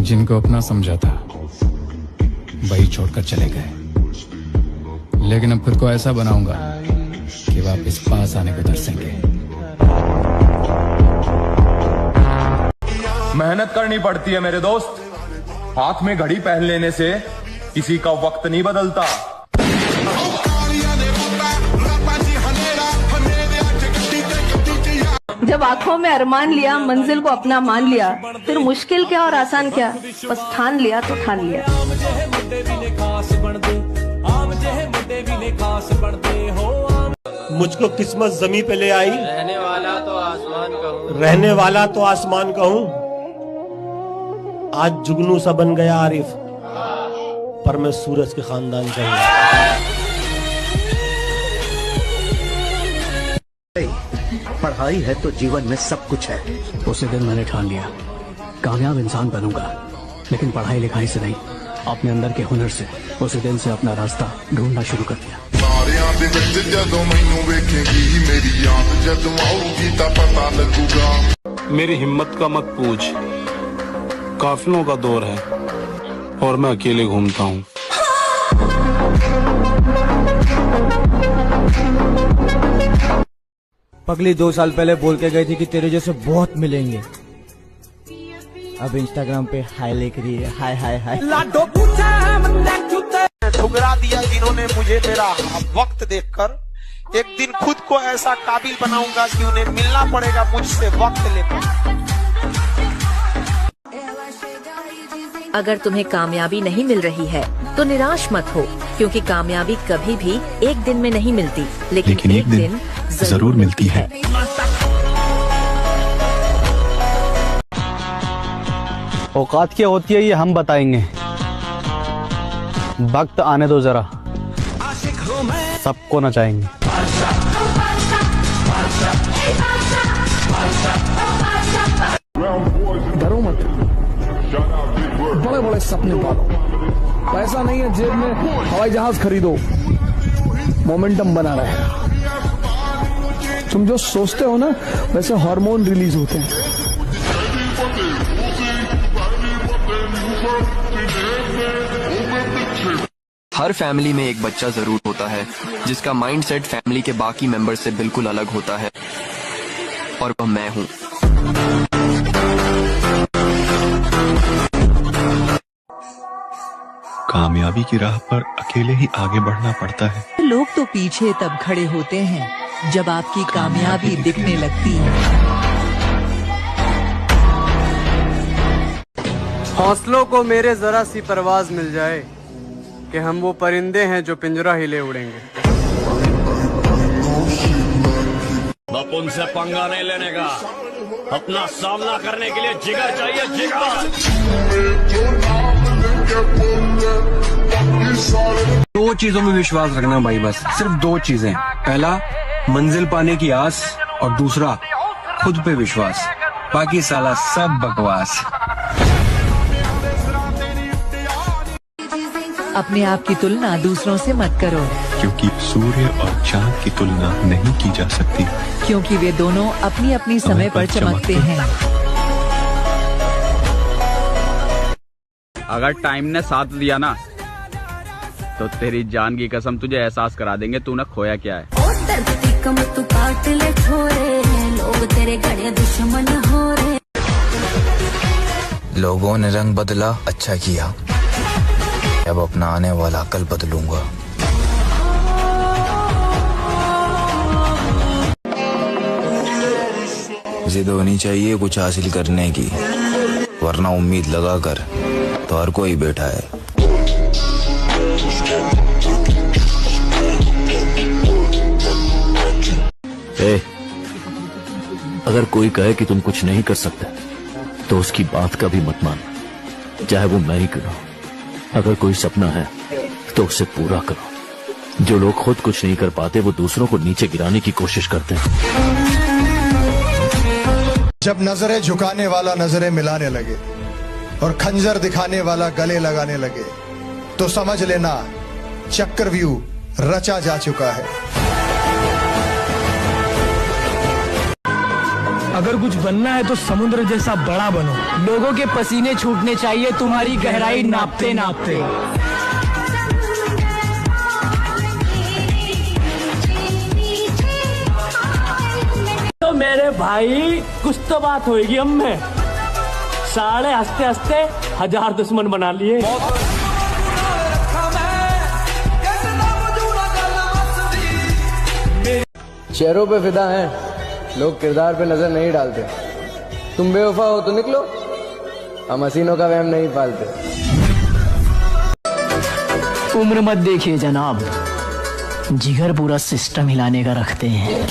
जिनको अपना समझा था वही छोड़कर चले गए, लेकिन अब खुद को ऐसा बनाऊंगा कि वापस पास आने को तरसेंगे। मेहनत करनी पड़ती है मेरे दोस्त, हाथ में घड़ी पहन लेने से किसी का वक्त नहीं बदलता। जब आंखों में अरमान लिया, मंजिल को अपना मान लिया, फिर मुश्किल क्या और आसान क्या, बस ठान लिया तो ठान लिया। मुझको किस्मत जमीन पे ले आई, रहने वाला तो आसमान का हूँ, रहने वाला तो आसमान का हूँ। आज जुगनू सा बन गया आरिफ, पर मैं सूरज के खानदान का हूँ। पढ़ाई है तो जीवन में सब कुछ है। उसी दिन मैंने ठान लिया कामयाब इंसान बनूंगा, लेकिन पढ़ाई लिखाई से नहीं, अपने अंदर के हुनर से। उसी दिन से अपना रास्ता ढूंढना शुरू कर दिया। मेरी हिम्मत का मत पूछ, काफिलों का दौर है और मैं अकेले घूमता हूँ। पगली 2 साल पहले बोल के गई थी कि तेरे जैसे बहुत मिलेंगे, अब इंस्टाग्राम पे हाय लिख रही है, हाय हाय हाय। ठुकरा दिया जिन्होंने मुझे मेरा वक्त देखकर। एक दिन खुद को ऐसा काबिल बनाऊंगा कि उन्हें मिलना पड़ेगा मुझसे वक्त लेकर। अगर तुम्हें कामयाबी नहीं मिल रही है तो निराश मत हो, क्योंकि कामयाबी कभी भी एक दिन में नहीं मिलती, लेकिन एक दिन जरूर मिलती है। औकात क्या होती है ये हम बताएंगे, वक्त आने दो जरा, सबको नचाएंगे। डरो मत, बड़े बड़े सपने पालो। पैसा नहीं है जेब में, हवाई जहाज खरीदो, मोमेंटम बना रहेगा। तुम जो सोचते हो ना वैसे हार्मोन रिलीज होते हैं। हर फैमिली में एक बच्चा जरूर होता है जिसका माइंडसेट फैमिली के बाकी मेंबर से बिल्कुल अलग होता है, और वह मैं हूँ। कामयाबी की राह पर अकेले ही आगे बढ़ना पड़ता है। लोग तो पीछे तब खड़े होते हैं जब आपकी कामयाबी दिखने लगती है। हौसलों को मेरे जरा सी परवाज मिल जाए कि हम वो परिंदे हैं जो पिंजरा ही ले उड़ेंगे। अब उनसे पंगा नहीं लेने का, अपना सामना करने के लिए जिगर चाहिए, जिगर। 2 चीजों में विश्वास रखना भाई, बस सिर्फ 2 चीजें। पहला मंजिल पाने की आस, और दूसरा खुद पे विश्वास। बाकी साला सब बकवास। अपने आप की तुलना दूसरों से मत करो, क्योंकि सूर्य और चांद की तुलना नहीं की जा सकती, क्योंकि वे दोनों अपनी अपनी समय पर चमकते हैं। अगर टाइम ने साथ दिया ना तो तेरी जान की कसम तुझे एहसास करा देंगे तूने खोया क्या है। तू काट ले छोरे, लोग तेरे गड़े दुश्मन हो रहे। लोगों ने रंग बदला, अच्छा किया, अब अपना आने वाला कल बदलूंगा। जिद होनी चाहिए कुछ हासिल करने की, वरना उम्मीद लगाकर तो हर कोई बैठा है। अगर कोई कहे कि तुम कुछ नहीं कर सकते तो उसकी बात का भी मत मान, चाहे वो मैं ही करूं। अगर कोई सपना है तो उसे पूरा करो। जो लोग खुद कुछ नहीं कर पाते वो दूसरों को नीचे गिराने की कोशिश करते हैं। जब नजरें झुकाने वाला नजरें मिलाने लगे और खंजर दिखाने वाला गले लगाने लगे, तो समझ लेना चक्रव्यूह रचा जा चुका है। अगर कुछ बनना है तो समुद्र जैसा बड़ा बनो। लोगों के पसीने छूटने चाहिए तुम्हारी गहराई नापते नापते। तो मेरे भाई कुछ तो बात होगी हम में। साढ़े हंसते हंसते 1000 दुश्मन बना लिए। चेहरों पे फिदा हैं, लोग किरदार पे नजर नहीं डालते। तुम बेवफा हो तो निकलो, हम हसीनों का वहम नहीं पालते। उम्र मत देखिए जनाब, जिगर पूरा सिस्टम हिलाने का रखते हैं।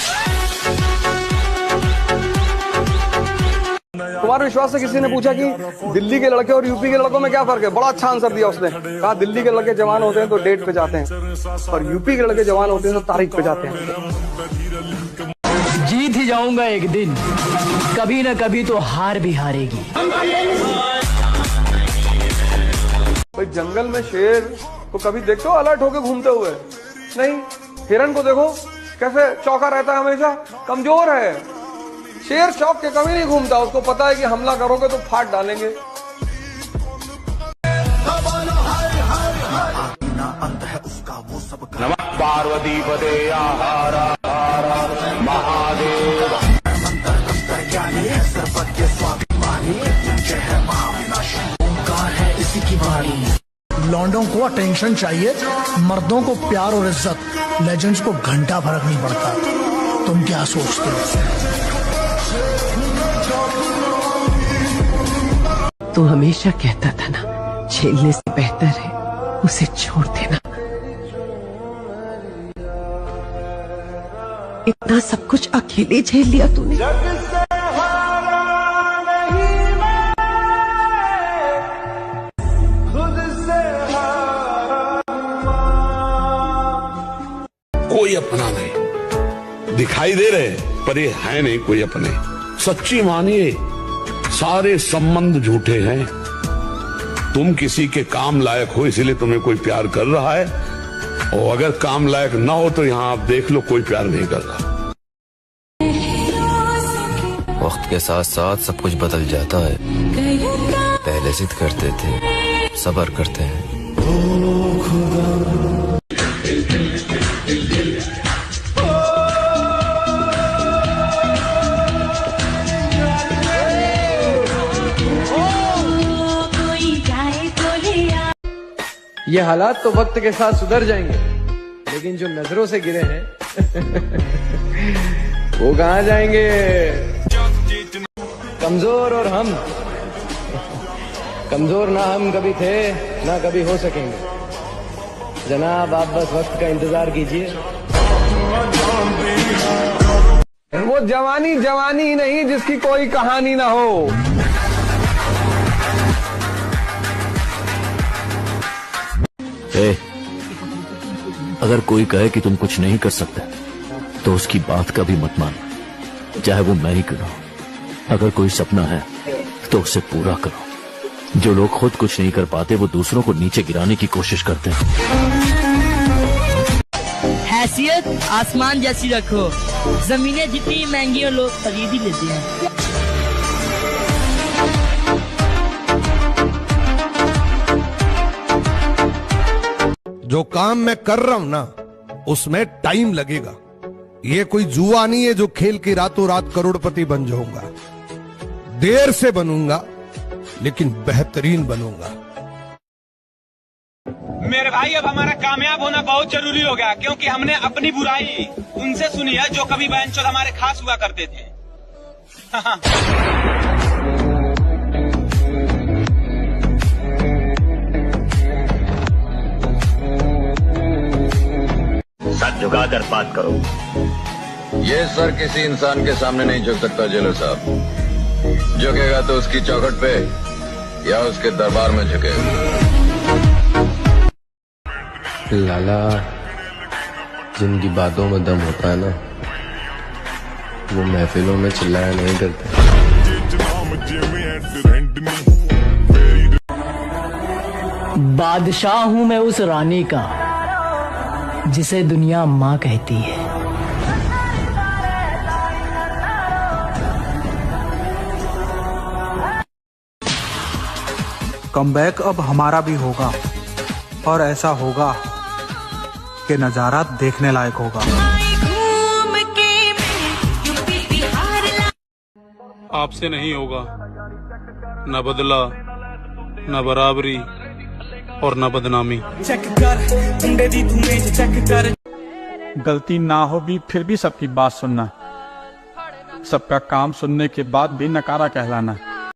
कुमार विश्वास से किसी ने पूछा कि दिल्ली के लड़के और यूपी के लड़कों में क्या फर्क है, बड़ा अच्छा आंसर दिया उसने। कहा दिल्ली के लड़के जवान होते हैं तो डेट पे जाते हैं और यूपी के लड़के जवान होते हैं तो तारीख पे जाते हैं। जीत ही जाऊंगा एक दिन, कभी न कभी तो हार भी हारेगी। भाई जंगल में शेर को कभी देखते हो अलर्ट होके घूमते हुए? नहीं। हिरन को देखो कैसे चौका रहता है, हमेशा कमजोर है। शेर चौक के कभी नहीं घूमता, उसको पता है कि हमला करोगे तो फाड़ डालेंगे। नमः पार्वती पदे महादेव। लौंडों को अटेंशन चाहिए, मर्दों को प्यार और इज्जत। लेजेंड्स को घंटा फर्क नहीं पड़ता। तुम क्या सोचते हो? तू हमेशा कहता था ना, झेलने से बेहतर है उसे छोड़ देना। इतना सब कुछ अकेले झेल लिया तूने। कोई अपना नहीं दिखाई दे रहे, पर ये है नहीं कोई अपने। सच्ची मानिए, सारे संबंध झूठे हैं। तुम किसी के काम लायक हो इसलिए तुम्हें कोई प्यार कर रहा है, और अगर काम लायक ना हो तो यहाँ आप देख लो कोई प्यार नहीं कर रहा। वक्त के साथ साथ सब कुछ बदल जाता है। पहले जिद करते थे, सब्र करते हैं। ये हालात तो वक्त के साथ सुधर जाएंगे, लेकिन जो नजरों से गिरे हैं वो कहाँ जाएंगे? कमजोर और हम, कमजोर ना हम कभी थे ना कभी हो सकेंगे। जनाब आप बस वक्त का इंतजार कीजिए। वो जवानी जवानी नहीं जिसकी कोई कहानी ना हो। अगर कोई कहे कि तुम कुछ नहीं कर सकते तो उसकी बात का भी मत मानो, चाहे वो मैं ही क्यों ना हो। अगर कोई सपना है तो उसे पूरा करो। जो लोग खुद कुछ नहीं कर पाते वो दूसरों को नीचे गिराने की कोशिश करते हैं। हैसियत आसमान जैसी रखो, जमीनें जितनी महंगी हो लोग खरीद ही लेते हैं। जो काम मैं कर रहा हूं ना उसमें टाइम लगेगा। ये कोई जुआ नहीं है जो खेल के रातों रात करोड़पति बन जाऊंगा। देर से बनूंगा लेकिन बेहतरीन बनूंगा। मेरे भाई अब हमारा कामयाब होना बहुत जरूरी हो गया, क्योंकि हमने अपनी बुराई उनसे सुनी है जो कभी बहनचोद हमारे खास हुआ करते थे। सर झुकाकर बात करो। ये सर किसी इंसान के सामने नहीं झुक सकता जेलर साहब। झुकेगा तो उसकी चौखट पे या उसके दरबार में झुकेगा। लाला, जिनकी बातों में दम होता है ना, वो महफिलों में चिल्लाया नहीं करते। बादशाह हूं मैं उस रानी का जिसे दुनिया माँ कहती है। कमबैक अब हमारा भी होगा और ऐसा होगा कि नजारा देखने लायक होगा। आपसे नहीं होगा न बदला, न बराबरी और न बदनामी। गलती ना हो भी फिर भी सबकी बात सुनना, सबका काम सुनने के बाद भी नकारा कहलाना।